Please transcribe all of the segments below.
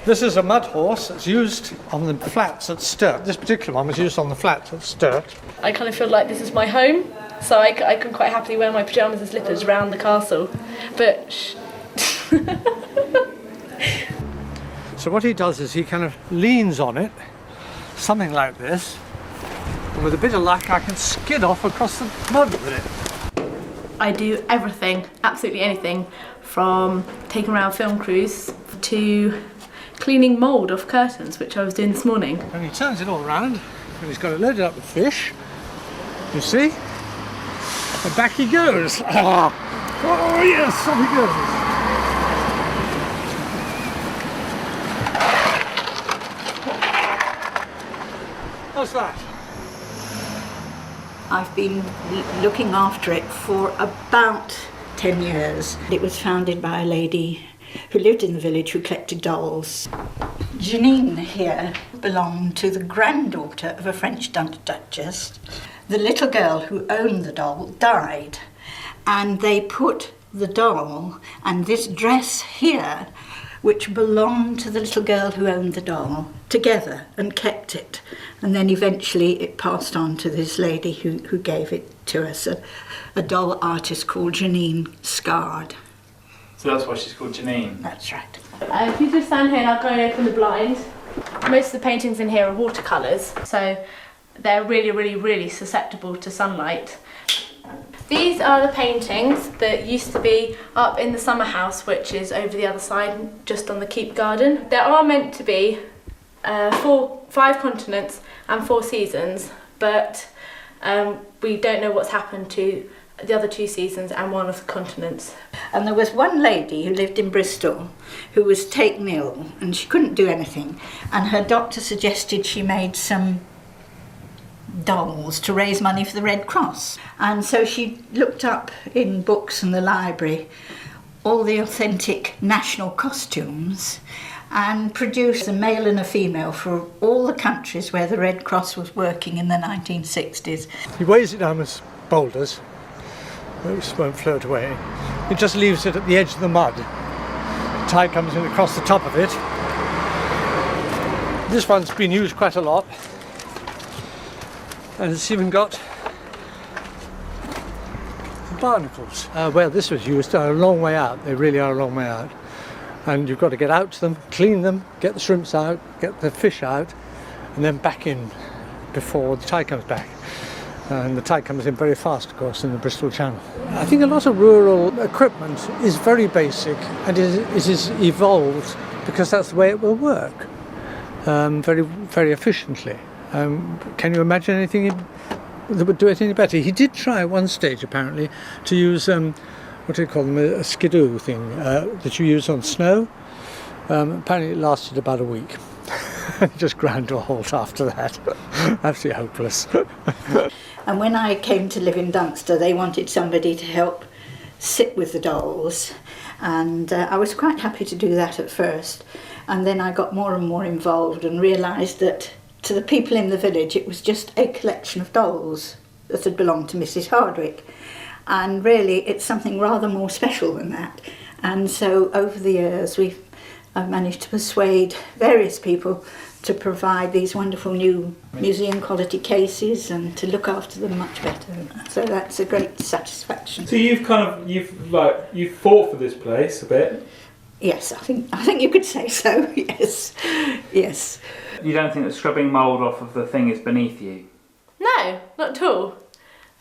This is a mud horse. It's used on the flats at Sturt. This particular one was used on the flats at Sturt. I kind of feel like this is my home, so I can quite happily wear my pyjamas and slippers around the castle. But So what he does is he kind of leans on it, something like this, and with a bit of luck I can skid off across the mud with it. I do everything, absolutely anything, from taking around film crews to cleaning mould off curtains, which I was doing this morning. And he turns it all around, and he's got it loaded up with fish, you see, and back he goes. Oh yes, off he goes. How's that? I've been looking after it for about 10 years. It was founded by a lady who lived in the village who collected dolls. Janine here belonged to the granddaughter of a French duchess. The little girl who owned the doll died, and they put the doll and this dress here, which belonged to the little girl who owned the doll, together and kept it. And then eventually it passed on to this lady who gave it to us, a doll artist called Janine Scard. So that's why she's called Janine? That's right. If you just stand here and I'll go and open the blind. Most of the paintings in here are watercolours, so they're really, really, really susceptible to sunlight. These are the paintings that used to be up in the summer house, which is over the other side, just on the keep garden. There are meant to be 5 continents and 4 seasons, but we don't know what's happened to the other 2 seasons and one of the continents. And there was one lady who lived in Bristol who was taken ill and she couldn't do anything, and her doctor suggested she made some dolls to raise money for the Red Cross. And so she looked up in books in the library all the authentic national costumes and produced a male and a female for all the countries where the Red Cross was working in the 1960s. He weighs it down with boulders, which won't float away. He just leaves it at the edge of the mud. The tide comes in across the top of it. This one's been used quite a lot, and it's even got barnacles. Where this was used are a long way out. They really are a long way out. And you've got to get out to them, clean them, get the shrimps out, get the fish out, and then back in before the tide comes back. And the tide comes in very fast, of course, in the Bristol Channel. I think a lot of rural equipment is very basic, and it is evolved because that's the way it will work, very, very efficiently. Can you imagine anything that would do it any better? He did try at one stage, apparently, to use, what do you call them, a skidoo thing that you use on snow. Apparently it lasted about a week. It just ground to a halt after that. Absolutely hopeless. And when I came to live in Dunster, they wanted somebody to help sit with the dolls, and I was quite happy to do that at first. And then I got more and more involved and realised that to the people in the village it was just a collection of dolls that had belonged to Mrs. Hardwick, and really it's something rather more special than that. And so over the years I've managed to persuade various people to provide these wonderful new museum quality cases and to look after them much better. So that's a great satisfaction. So you've fought for this place a bit. Yes, I think you could say so. Yes, yes. You don't think that scrubbing mould off of the thing is beneath you? No, not at all,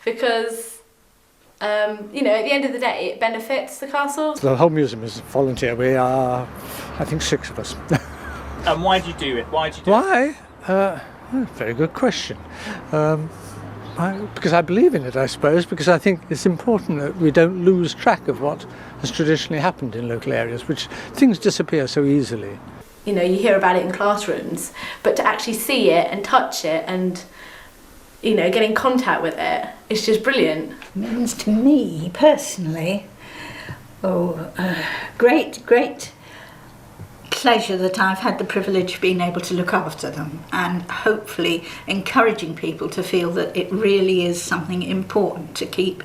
because at the end of the day it benefits the castle. The whole museum is volunteer. We are, I think, 6 of us. And why do you do it? Why? Very good question. Because I believe in it, I suppose, because I think it's important that we don't lose track of what has traditionally happened in local areas, which things disappear so easily. You hear about it in classrooms, but to actually see it and touch it and, get in contact with it, it's just brilliant. It means to me, personally, great pleasure that I've had the privilege of being able to look after them, and hopefully encouraging people to feel that it really is something important to keep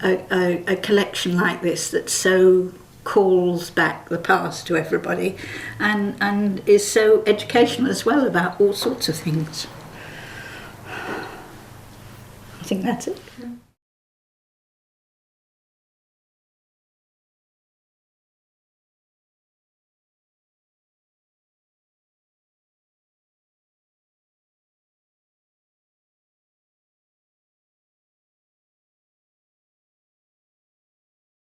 a collection like this that's so calls back the past to everybody, and is so educational as well about all sorts of things. I think that's it.